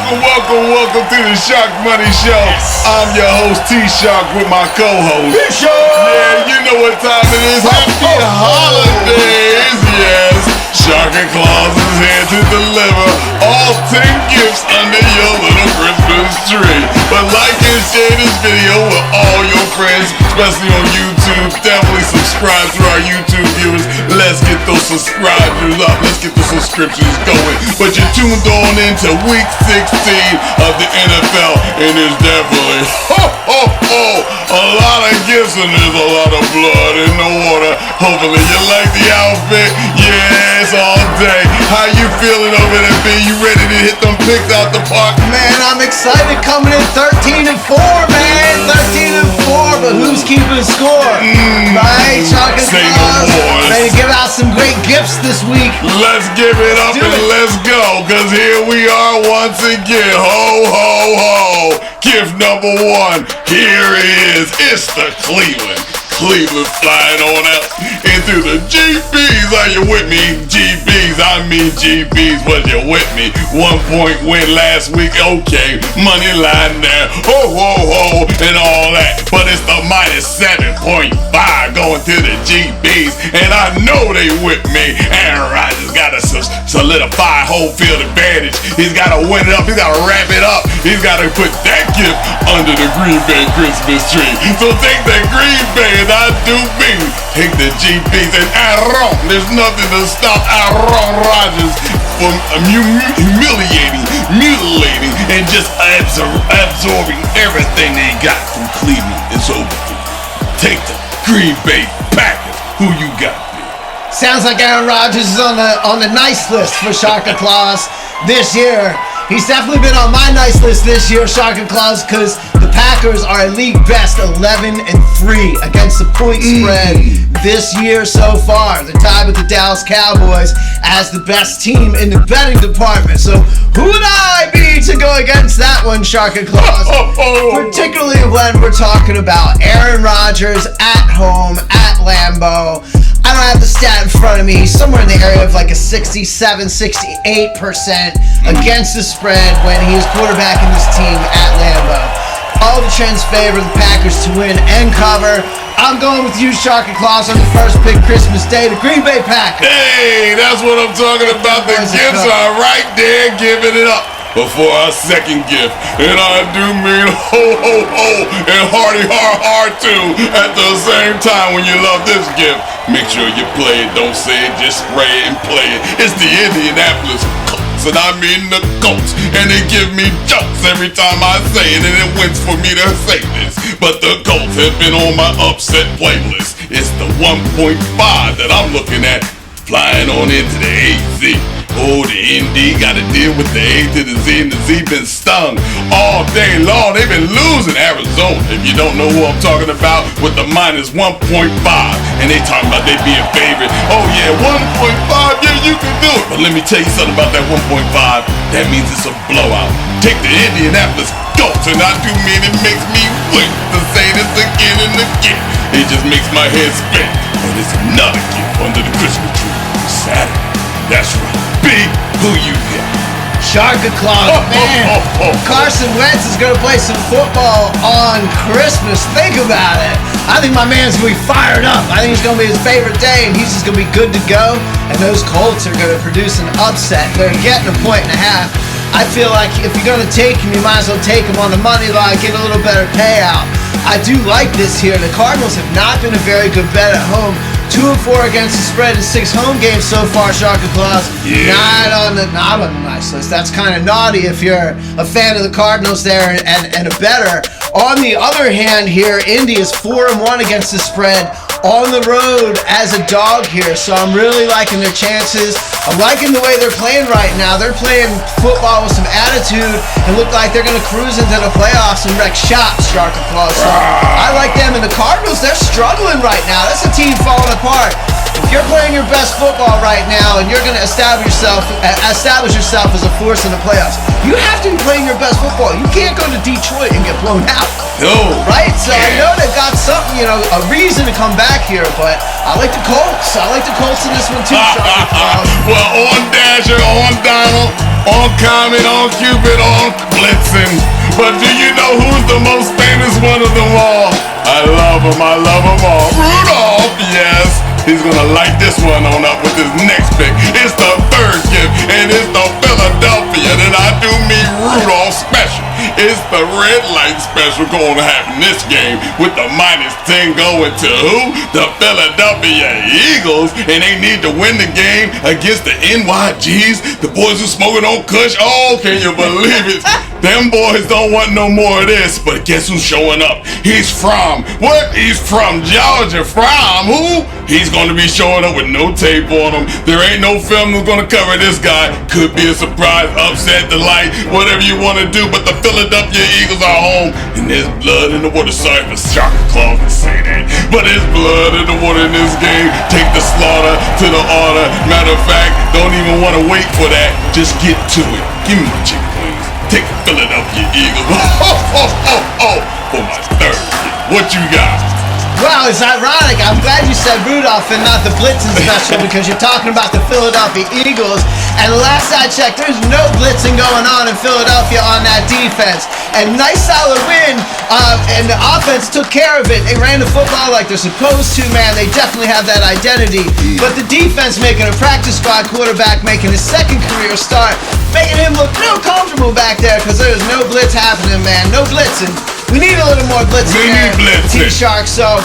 Welcome to the Sharkmoney Show. Yes. I'm your host, T-Shark, with my co-host. T-Shark! Yeah, you know what time it is. Happy holidays, yes. Shark and Claus is here to deliver all 10 gifts under your little Christmas tree. But like and share this video with all your friends, especially on YouTube. Definitely subscribe to our YouTube viewers. Let's get those subscribers up. Let's get the subscriptions going. But you're tuned on into week 16 of the NFL, and there's definitely a lot of gifts, and there's a lot of blood in the water. Hopefully you like the outfit. Yes, all day. How you feeling over there, B? You ready to hit them picks out the park? Man, I'm excited, coming in 13-4, man. 13-4, but who's keeping score? Right, Shark and Claus. Ready to give out some great gifts this week. Let's give it up and let's go, cause here we are once again. Ho, ho, ho. Gift number one. Here it is. It's the Cleveland flying on out into the GBs. Are you with me? GBs, I mean GBs. Was you with me? 1 point win last week. Okay, money line there. Ho, ho, ho, and all that. But it's the minus 7.5 going to the GBs. And I know they with me. Aaron Rodgers got to solidify home field advantage. He's got to win it up. He's got to wrap it up. He's got to put that gift under the Green Bay Christmas tree. So take that Green Bay and I do me. Take the GBs and Aaron. There's nothing to stop Aaron Rodgers from humiliating, mutilating, and just absorbing everything they got from Cleveland. It's over. Take the Green Bay Packers. Who you got? Sounds like Aaron Rodgers is on the nice list for Shark and Claus this year. He's definitely been on my nice list this year, Shark and Claus, because the Packers are a league best 11-3 against the point spread this year so far. They're tied with the Dallas Cowboys as the best team in the betting department. So who would I be to go against that one, Shark and Claus? Particularly when we're talking about Aaron Rodgers at home at Lambeau. I don't have the stat in front of me. He's somewhere in the area of like a 67, 68% against the spread when he was quarterbacking this team at Lambeau. All the trends favor the Packers to win and cover. I'm going with you, Shark and Claus, on the first pick Christmas Day, the Green Bay Packers. Hey, that's what I'm talking about. The gifts are right there, giving it up. Before our second gift, and I do mean ho, ho, ho, and hardy, har, too, at the same time. When you love this gift, make sure you play it, don't say it, just spray it and play it. It's the Indianapolis Colts, and I mean the Colts, and they give me jokes every time I say it, and it wins for me to say this. But the Colts have been on my upset playlist. It's the 1.5 that I'm looking at, flying on into the AZ. Oh, the ND got to deal with the A to the Z, and the Z been stung all day long. They've been losing Arizona, if you don't know who I'm talking about, with the minus 1.5. And they talking about they being favorite. Oh yeah, 1.5, yeah, you can do it. But let me tell you something about that 1.5. That means it's a blowout. Take the Indianapolis Colts, and I do mean it makes me wait to say this again and again. It just makes my head spin. And it's another gift under the Christmas tree Saturday. That's right. Big, who you got? Shark and Claus, man. Carson Wentz is going to play some football on Christmas. Think about it. I think my man's going to be fired up. I think it's going to be his favorite day, and he's just going to be good to go. And those Colts are going to produce an upset. They're getting 1.5 points. I feel like if you're going to take him, you might as well take him on the money line, get a little better payout. I do like this here. The Cardinals have not been a very good bet at home. 2-4 against the spread in 6 home games so far, Shark and Claus. Yeah. Not on the nice list. That's kind of naughty if you're a fan of the Cardinals there and a bettor. On the other hand here, Indy is 4-1 against the spread on the road as a dog here. So I'm really liking their chances. I'm liking the way they're playing right now. They're playing football with some attitude and look like they're going to cruise into the playoffs and wreck shops, Shark and Claus. So I like them. And the Cardinals, they're struggling right now. That's a team falling apart. If you're playing your best football right now and you're going to establish yourself as a force in the playoffs, you have to be playing your best football. You can't go to Detroit and get blown out. No. Right? So I know they've got something, a reason to come back here, but I like the Colts. I like the Colts in this one too, Sean. Well, on Dasher, on Donald, on Comet, on Cupid, on Blitzen. But do you know who's the most famous one of them all? I love them all. Rudolph, yes. He's gonna light this one on up with his next pick. It's the third gift, and it's the Philadelphia that I do me Rudolph special. It's the red light special going to happen this game with the -10 going to who? The Philadelphia Eagles, and they need to win the game against the NYGs, the boys who smoking on Kush. Oh, can you believe it? Them boys don't want no more of this, but guess who's showing up? He's from, what? He's from Georgia. From who? He's going to be showing up with no tape on him. There ain't no film that's going to cover this guy. Could be a surprise, upset, delight, whatever you want to do, but the Philadelphia Eagles are home, and there's blood in the water. Sorry for Shark Claws to say that, but there's blood in the water in this game. Take the slaughter to the order. Matter of fact, don't even want to wait for that. Just get to it. Give me my chicken wings. Take the Philadelphia Eagles. For my third gift. What you got? Wow, it's ironic. I'm glad you said Rudolph and not the Blitzen special because you're talking about the Philadelphia Eagles. And last I checked, there's no blitzing going on in Philadelphia on that defense. And nice solid win, and the offense took care of it. They ran the football like they're supposed to, man. They definitely have that identity. But the defense making a practice squad quarterback making his second career start, making him look real comfortable back there because there's no blitz happening, man. No blitzing. We need a little more blitzing there, T-Shark. So,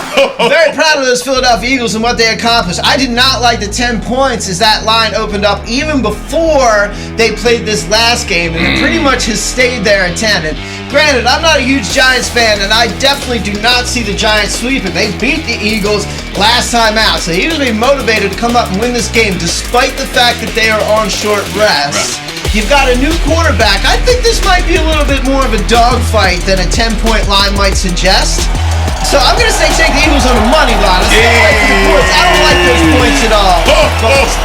very proud of those Philadelphia Eagles and what they accomplished. I did not like the 10 points as that line opened up even before they played this last game, and it pretty much has stayed there at 10. And granted, I'm not a huge Giants fan, and I definitely do not see the Giants sweeping. They beat the Eagles last time out, so they're usually motivated to come up and win this game despite the fact that they are on short rest. You've got a new quarterback. I think this might be a little bit more of a dogfight than a 10-point line might suggest. So I'm going to say take the Eagles on the money line. I don't like those points at all.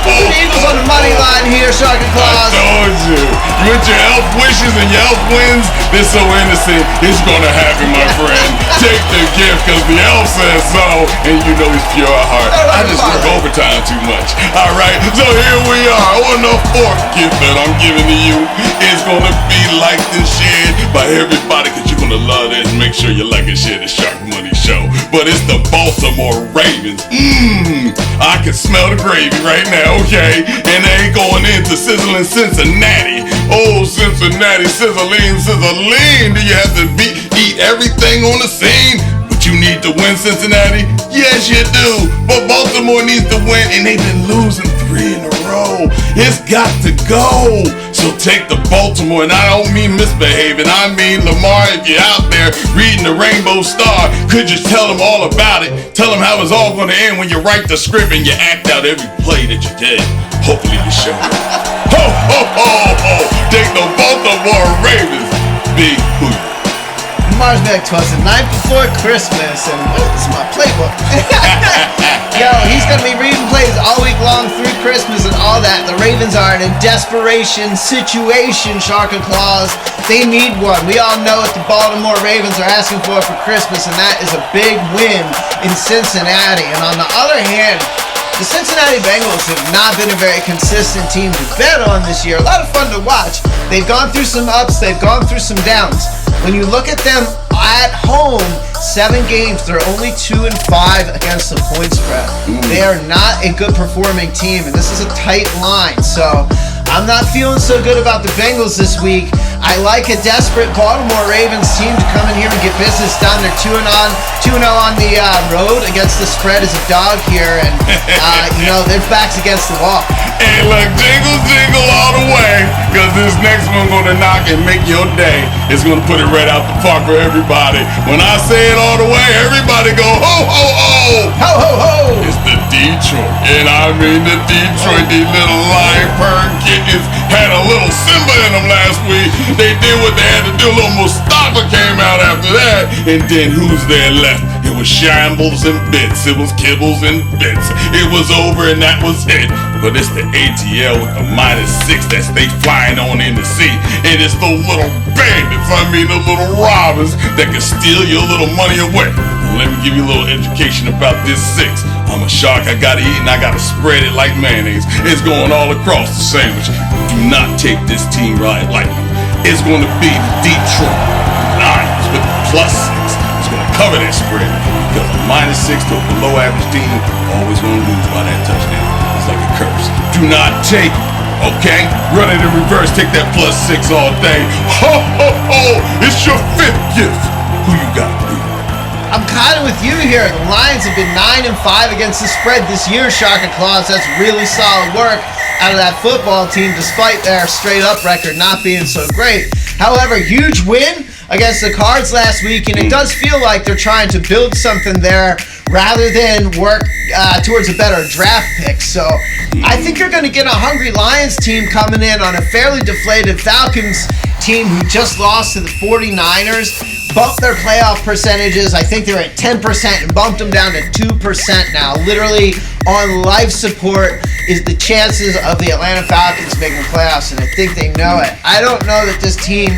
The Eagles on the money line here, Shark and Claws. I told you. With your elf wishes and your elf wins, they're so innocent. It's going to happen, my friend. Take the gift because the elf says so, and you know he's pure at heart. I just work overtime too much. All right, so here we are on the fourth gift that I'm giving to you. It's going to be liked and shared by everybody because you're going to love this. Make sure you like and share the Sharkmoney show. But it's the Baltimore Ravens. I can smell the gravy right now, okay? And they ain't going into sizzling Cincinnati. Oh, Cincinnati, sizzling. Do you have to eat everything on the scene? But you need to win, Cincinnati? Yes, you do. But Baltimore needs to win, and they've been losing 3 in a row. It's got to go. So take the Baltimore, and I don't mean misbehaving. I mean, Lamar, if you're out there reading the Rainbow Star, could you tell them all about it? Tell them how it's all going to end when you write the script and you act out every play that you did. Hopefully you show it. Ho, ho, ho, ho. Take the Baltimore Ravens. Big hoot. Mars Beck was the night before Christmas, and this is my playbook. Yo, he's going to be reading plays all week long through Christmas and all that. The Ravens are in a desperation situation, Shark and Claws. They need one. We all know what the Baltimore Ravens are asking for Christmas, and that is a big win in Cincinnati. And on the other hand, the Cincinnati Bengals have not been a very consistent team to bet on this year. A lot of fun to watch. They've gone through some ups, they've gone through some downs. When you look at them at home, 7 games, they're only 2-5 against the point spread. They are not a good performing team, and this is a tight line. So I'm not feeling so good about the Bengals this week. I like a desperate Baltimore Ravens team to come in here and get business done. They're 2-0 on the road against the spread as a dog here, and their back's against the wall. And look, jingle, jingle all the way, because this next one gonna knock and make your day. It's gonna put it right out the park for everybody. When I say it all the way, everybody go ho, ho, ho! Ho, ho, ho! It's the Detroit, and I mean the Detroit, these little lion purring kittens had a little Simba in them last week. They did what they had to do. A little Mustafa came out after that, and then who's there left? It was shambles and bits. It was kibbles and bits. It was over and that was it. But it's the ATL with the -6 that stay flying on in the sea. And it's those little bandits, the little robbers that can steal your little money away. Let me give you a little education about this 6. I'm a shark, I gotta eat and I gotta spread it like mayonnaise. It's going all across the sandwich. Do not take this team right lightly. It's going to be the Detroit Lions with the +6. It's going to cover that spread because a -6 to a below average team always going to lose by that touchdown. It's like a curse. Do not take it, okay? Run it in reverse, take that +6 all day. Ho, ho, ho! It's your 5th gift. Who you got, dude? I'm kind of with you here. The Lions have been 9-5 against the spread this year, Shark and Claus. That's really solid work out of that football team, despite their straight-up record not being so great. However, huge win against the Cards last week, and it does feel like they're trying to build something there rather than work towards a better draft pick. So I think you're going to get a hungry Lions team coming in on a fairly deflated Falcons team who just lost to the 49ers. Bumped their playoff percentages. I think they're at 10% and bumped them down to 2% now. Literally on life support is the chances of the Atlanta Falcons making playoffs, and I think they know it. I don't know that this team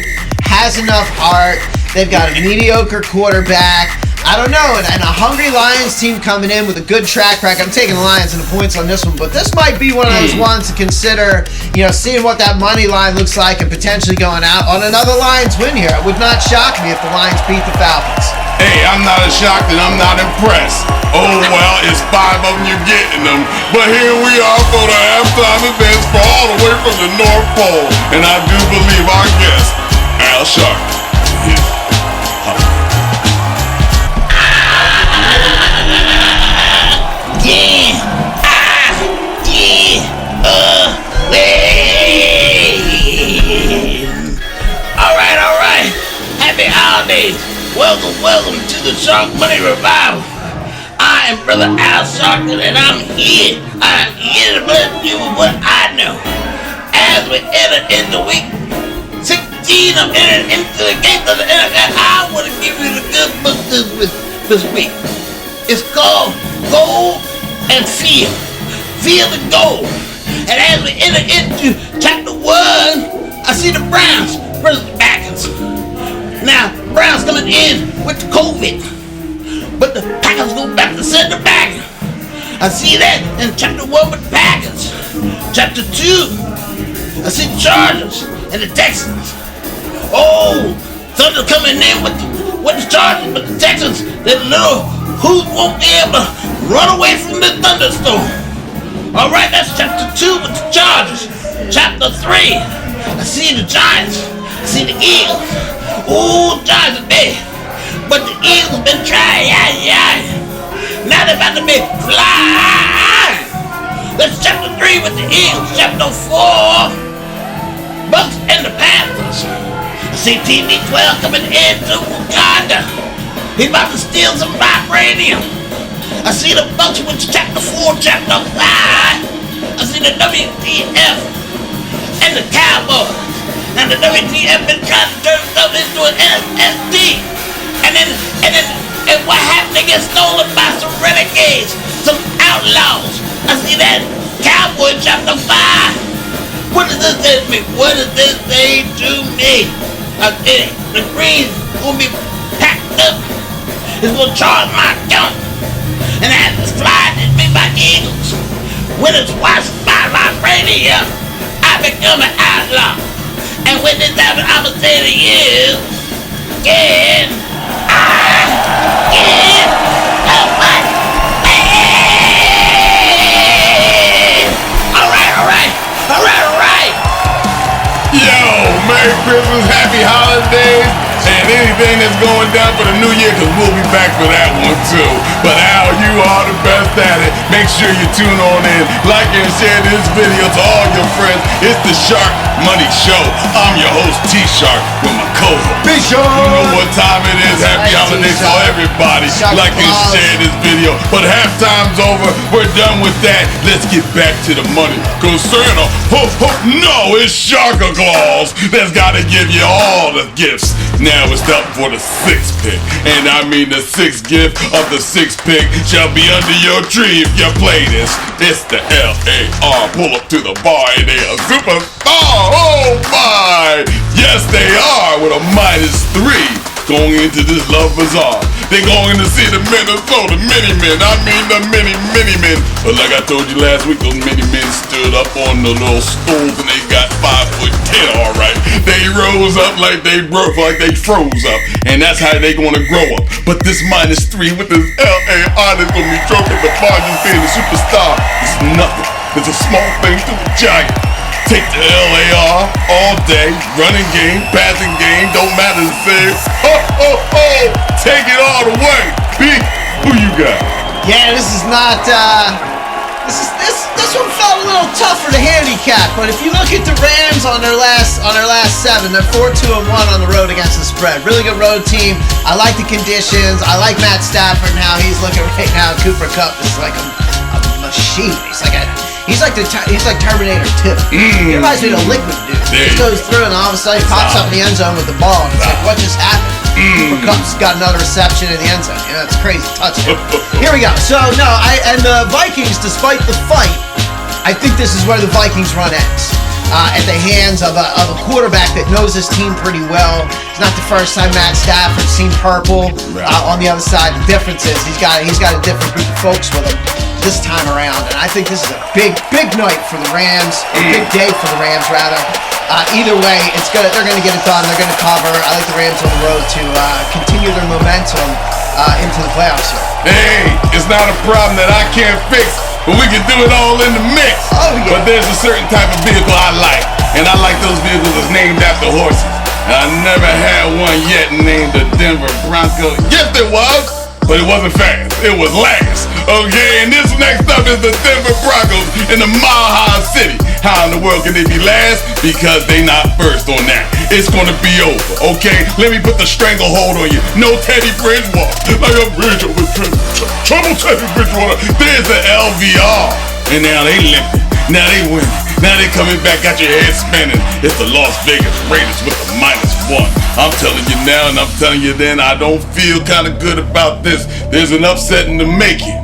has enough heart. They've got a mediocre quarterback. I don't know, and a hungry Lions team coming in with a good track record. I'm taking the Lions and the points on this one, but this might be one of those ones to consider, seeing what that money line looks like and potentially going out on another Lions win here. It would not shock me if the Lions beat the Falcons. Hey, I'm not as shocked and I'm not impressed. Oh, well, it's 5 of them, you're getting them. But here we are for the halftime events for all the way from the North Pole. And I do believe our guest, Al Shark, is Alright. Happy holidays. Welcome to the Sharkmoney Revival. I am Brother Al Shark, and I'm here. I'm here to bless you with what I know. As we enter into week 16, I'm entering into the gates of the NFL. I want to give you the good book this week. It's called Gold and Field. Field and Gold. And as we enter into chapter 1, I see the Browns versus the Packers. Now, Browns coming in with the COVID, but the Packers go back to center back. I see that in chapter 1 with the Packers. Chapter 2, I see the Chargers and the Texans. Oh, Thunder coming in with the Chargers, but the Texans, that little who won't be able to run away from the thunderstorm. Alright, that's chapter 2 with the Chargers. Chapter 3, I see the Giants. I see the Eagles. Ooh, Giants are big. But the Eagles been trying. Now they're about to be fly. That's chapter 3 with the Eagles. Chapter 4, Bucks and the Panthers. I see TB12 coming into Wakanda. He's about to steal some vibranium. I see the Bucks with chapter 4, chapter 5. I see the WTF and the Cowboys. And the WTF been trying to turn stuff into an NFT. And what happened? They get stolen by some renegades, some outlaws. I see that Cowboy chapter 5. What does this say to me? What does this say to me? The Green's gonna be packed up. It's gonna charge my gun. And as it's flying at me by eagles. When it's watched by vibranium, I become an outlaw. And when this happens, I'ma say to you, can I get a what? Alright. Yo, Merry Christmas, Happy Holidays, and anything that's going down for the new year, because we'll be back for that one too. But Al, you are the best at it. Make sure you tune on in, like and share this video to all your friends. It's the Sharkmoney Show. I'm your host, T-Shark, with my co-host. B-Shark. You know what time it is. Happy holidays to everybody. Like and share this video. But halftime's over. We're done with that. Let's get back to the money. Cause Santa, no, it's Sharka Claus that's gotta give you all the gifts. Now it's up for the 6th pick. And I mean the 6th gift of the 6th pick shall be under your tree if you play this. It's the LAR. Pull up to the bar and they are superstar. Oh my! Yes, they are with a -3 going into this Love Bazaar. They're going to see the Minnesota Mini-Men. I mean the mini win. But like I told you last week, those many men stood up on the little stools and they got 5'10", all right. They rose up like they broke, like they froze up, and that's how they gonna grow up. But this -3 with this LAR that's gonna be trophy the Chargers being the superstar is nothing. It's a small thing to a giant. Take the LAR all day, running game, passing game, don't matter the same. Ho, ho, ho! Take it all the way. B, who you got? Yeah, this is not. This one felt a little tougher to handicap. But if you look at the Rams on their last 7, they're 4-2-1 on the road against the spread. Really good road team. I like the conditions. I like Matt Stafford and how he's looking right now. Cooper Kupp is like a machine. He's like Terminator 2. He reminds me of a liquid dude. He just goes through and all of a sudden he pops up in the end zone with the ball. And it's like, what just happened? Cooper Kupp's got another reception in the end zone. You know, it's crazy. Touchdown. Here we go. So, no, and the Vikings, despite the fight, I think this is where the Vikings run ends. At the hands of a quarterback that knows his team pretty well. It's not the first time Matt Stafford's seen purple on the other side. The difference is he's got a different group of folks with him this time around, and I think this is a big night for the Rams, a big day for the Rams rather. Either way, they're gonna get it done. They're gonna cover. I like the Rams on the road to continue their momentum into the playoffs here. Hey, it's not a problem that I can't fix, but we can do it all in the mix. Oh, yeah. But there's a certain type of vehicle I like, and I like those vehicles that's named after horses. And I never had one yet named the Denver Bronco. Yes, it was, but it wasn't fast. It was last. Okay, and this next up is the Denver Broncos in the Mile High City. How in the world can they be last? Because they not first on that. It's gonna be over, okay? Let me put the stranglehold on you. No Teddy Bridgewater. Like a bridge over trouble Teddy Bridgewater. There's the LVR. And now they limping. Now they winning. Now they coming back, got your head spinning. It's the Las Vegas Raiders with the -1. I'm telling you now and I'm telling you then, I don't feel kind of good about this. There's an upset in the making.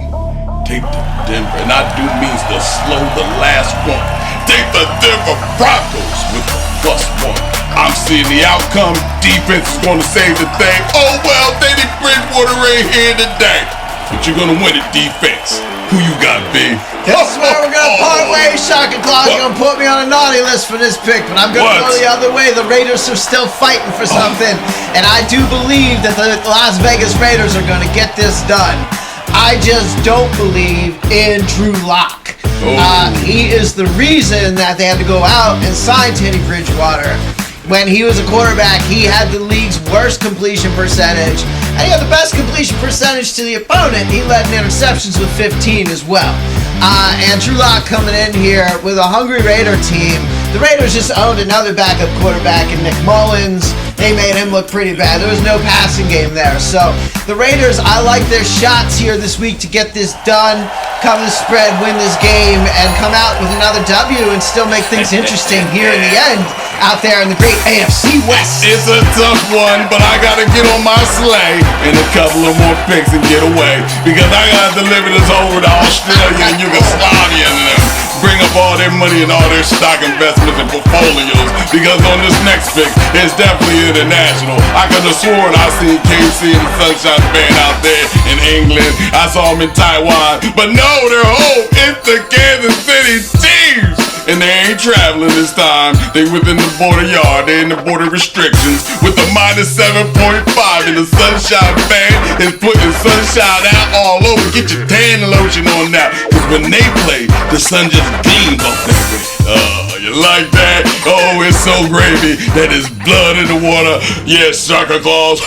Take the Denver, and I do means to slow the last one. Take the Denver Broncos with the +1. I'm seeing the outcome. Defense is going to save the thing. Oh well, Teddy Bridgewater ain't here today. But you're going to win it, defense. Who you got, B? This is where we're going to part ways. Shaka Claus is going to put me on a naughty list for this pick, but I'm going to go the other way. The Raiders are still fighting for something, and I do believe that the Las Vegas Raiders are going to get this done. I just don't believe in Drew Lock. He is the reason that they had to go out and sign Teddy Bridgewater. When he was a quarterback, he had the league's worst completion percentage, and he had the best completion percentage to the opponent. He led in interceptions with 15 as well. And Drew Lock coming in here with a hungry Raider team. The Raiders just owned another backup quarterback in Nick Mullins. They made him look pretty bad. There was no passing game there. So the Raiders, I like their shots here this week to get this done, cover the spread, win this game, and come out with another W and still make things interesting here in the end out there in the great AFC West. It's a tough one, but I got to get on my sleigh and a couple of more picks and get away because I got to deliver this over to Australia and Yugoslavia and them. Bring up all their money and all their stock investments and portfolios because on this next pick, it's definitely international. I could have sworn I seen KC and the Sunshine Band out there in England. I saw them in Taiwan, but no, they're home. It's the Kansas City Chiefs. And they ain't traveling this time. They within the border yard. They in the border restrictions with the -7.5 and the Sunshine Band is putting sunshine out all over. Get your tan lotion on now. Cause when they play, the sun just gleams off that way. You like that? Oh, it's so gravy. That is blood in the water. Yes, Santa Claus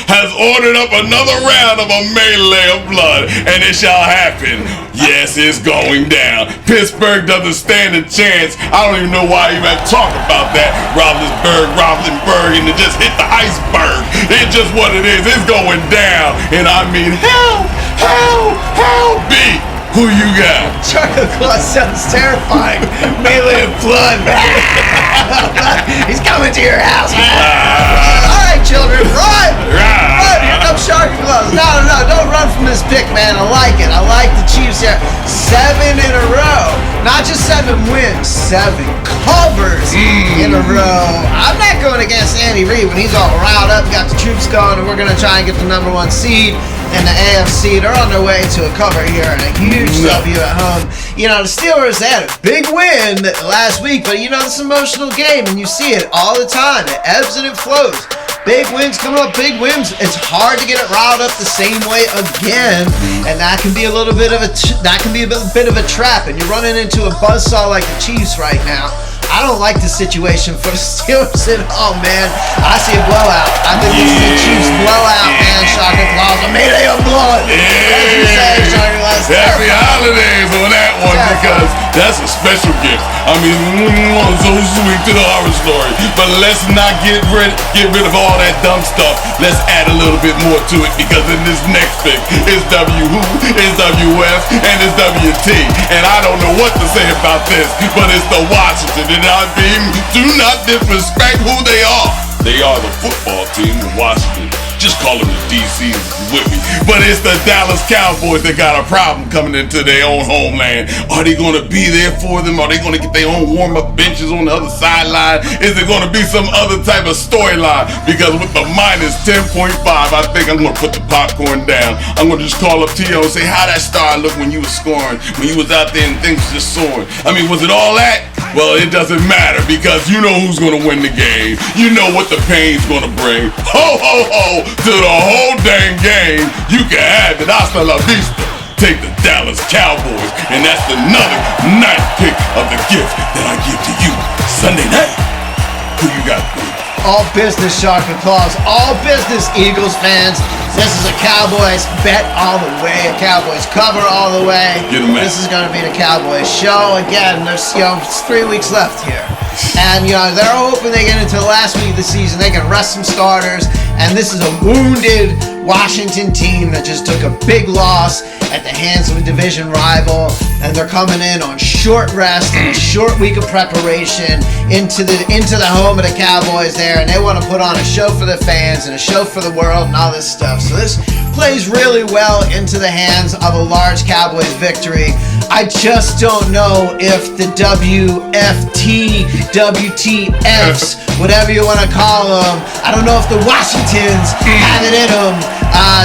has ordered up another round of a melee of blood. And it shall happen. Yes, it's going down. Pittsburgh doesn't stand a chance. I don't even know why I even talk about that. Roethlisberger, and it just hit the iceberg. It's just what it is. It's going down. And I mean, hell, B. Who you got? Santa Claus sounds terrifying. Melee of blood. He's coming to your house. All right, children, run! Run! Here comes Sharky Claus. No, don't run from this pick, man. I like it. I like the Chiefs here. 7 in a row. Not just 7 wins, 7 covers in a row. I'm not going against Andy Reid when he's all riled up, got the troops going, and we're going to try and get the #1 seed. in the AFC. They're on their way to a cover here and a huge W at home. You know, the Steelers, they had a big win last week, but you know, it's an emotional game, and you see it all the time. It ebbs and it flows. Big wins coming up, big wins. It's hard to get it riled up the same way again, and that can be a little bit of a bit of a trap. And you're running into a buzzsaw like the Chiefs right now. I don't like the situation for the Steelers at all, man. I see a blowout. I think this is the Chiefs blowout, man. Shocking claws. A mayday of blood. As you say, Shocking claws. Happy holidays on that one, because that's a special gift. I mean, so sweet to the horror story. But let's not get rid of all that dumb stuff. Let's add a little bit more to it, because in this next pick, it's W-Who, it's WF, and it's WT. And I don't know what to say about this, but it's the Washington. And I mean, do not disrespect who they are. They are the football team of Washington. Just call them the DCs with me. But it's the Dallas Cowboys that got a problem coming into their own homeland. Are they going to be there for them? Are they going to get their own warm-up benches on the other sideline? Is it going to be some other type of storyline? Because with the minus 10.5, I think I'm going to put the popcorn down. I'm going to just call up T.O. and say, how that star look when you was scoring, when you was out there and things just soaring? I mean, was it all that? Well, it doesn't matter, because you know who's going to win the game. You know what the pain's going to bring. Ho, ho, ho, to the whole dang game. You can have it. Hasta la vista. Take the Dallas Cowboys. And that's another ninth pick of the gift that I give to you Sunday night. Who you got, boo? All business, Shocking Claws. All business, Eagles fans. This is a Cowboys bet all the way. A Cowboys cover all the way. This is going to be the Cowboys show. Again, there's 3 weeks left here. And, they're hoping they get into the last week of the season. They can rest some starters. And this is a wounded Washington team that just took a big loss at the hands of a division rival. And they're coming in on short rest and a short week of preparation into the home of the Cowboys there. And they want to put on a show for the fans and a show for the world and all this stuff. So this plays really well into the hands of a large Cowboys victory. I just don't know if the WTFs, whatever you want to call them, I don't know if the Washingtons have it in them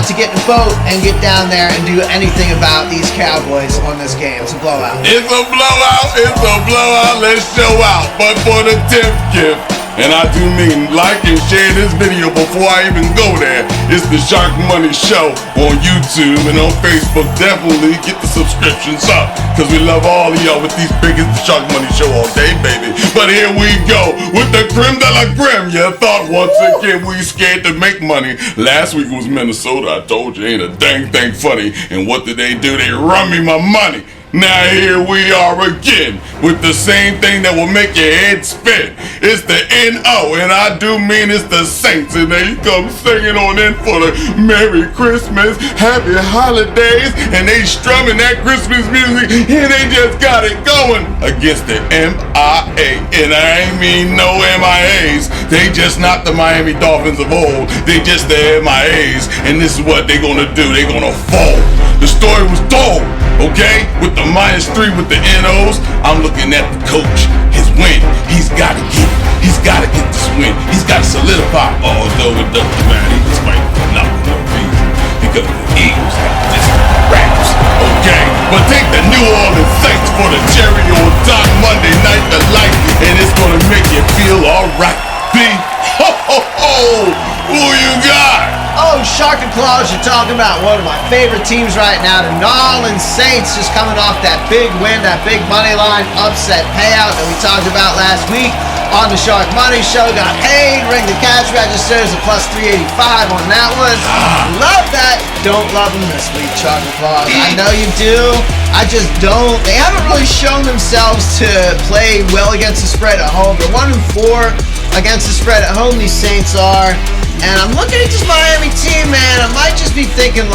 to get in the boat and get down there and do anything about these Cowboys on this game. It's a blowout. It's a blowout. It's a blowout. Let's show out. But for the 10th gift, and I do mean like and share this video before I even go there. It's the Sharkmoney Show on YouTube and on Facebook. Definitely get the subscriptions up, because we love all of y'all with these biggest Sharkmoney Show all day, baby. But here we go with the creme de la creme. You thought once again we scared to make money. Last week was Minnesota. I told you, ain't a dang thing funny. And what did they do? They run me my money. Now here we are again with the same thing that will make your head spin. It's the N.O. and I do mean it's the Saints, and they come singing on in for the Merry Christmas, Happy Holidays, and they strumming that Christmas music, and they just got it going against the M.I.A. And I ain't mean no M.I.A.s. They just not the Miami Dolphins of old. They just the M.I.A.s, and this is what they gonna do. They gonna fall. The story was told, okay? With the -3 with the NOs, I'm looking at the coach. His win, he's got to get it. He's got to get this win. He's got to solidify. Although it doesn't matter, he just might not for no reason, because the Eagles have this raps, okay? But take the New Orleans Saints for the cherry on top Monday night delight, and it's gonna make you feel alright. B, ho ho ho! Who you got? Oh, Shocking Claws, you're talking about one of my favorite teams right now, the New Orleans Saints, just coming off that big win, that big money line upset payout that we talked about last week on the Sharkmoney Show. Got paid, ring the cash registers, a plus 385 on that one. Love that. Don't love them this week, Shocking Claws. I know you do. I just don't. They haven't really shown themselves to play well against the spread at home. They're 1-4 against the spread at home, these Saints are. And I'm looking at this Miami team, man. I might just be thinking,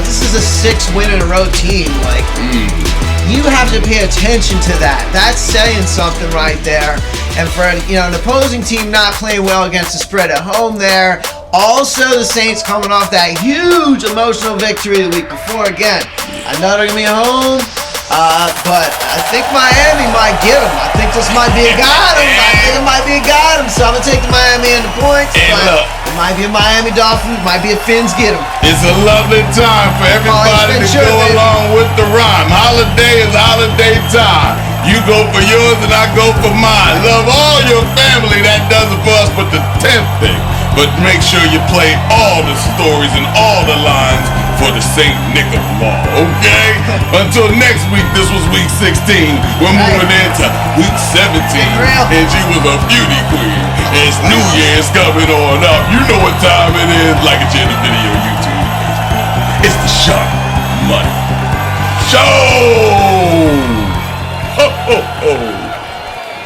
this is a 6-win-in-a-row team. You have to pay attention to that. That's saying something right there. And for an opposing team not playing well against the spread at home there. Also, the Saints coming off that huge emotional victory the week before. Again, I know they're going to be home. But I think Miami might get them. I think this might be a guy. think it might be a guide 'em, so I'm gonna take the Miami and the points. And but look, it might be a Miami Dolphins, might be a Fins get 'em. it's a lovely time for everybody to Ventura, go baby. along with the rhyme. Holiday is holiday time. You go for yours and I go for mine. Love all your family, that does it for us, but the 10th thing. But make sure you play all the stories and all the lines for the St. Nick of them all, okay? Until next week, this was week 16. We're moving into week 17. And she was a beauty queen. It's New Year's coming on up. You know what time it is. Like it in the video, YouTube. It's the Shark Money Show! Ho, ho, ho.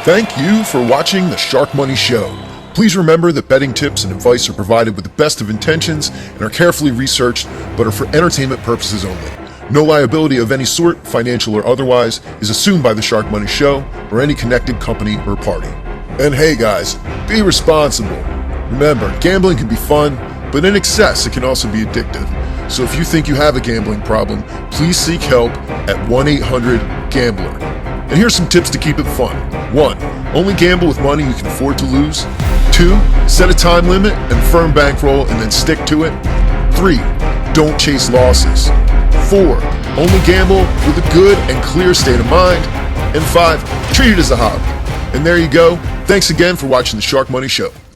Thank you for watching the Shark Money Show. Please remember that betting tips and advice are provided with the best of intentions and are carefully researched, but are for entertainment purposes only. No liability of any sort, financial or otherwise, is assumed by the Shark Money Show or any connected company or party. And hey guys, be responsible. Remember, gambling can be fun, but in excess it can also be addictive. So if you think you have a gambling problem, please seek help at 1-800-GAMBLER. And here's some tips to keep it fun. 1. Only gamble with money you can afford to lose. 2. Set a time limit and firm bankroll and then stick to it. 3. Don't chase losses. 4. Only gamble with a good and clear state of mind. And 5. Treat it as a hobby. And there you go. Thanks again for watching the Shark Money Show.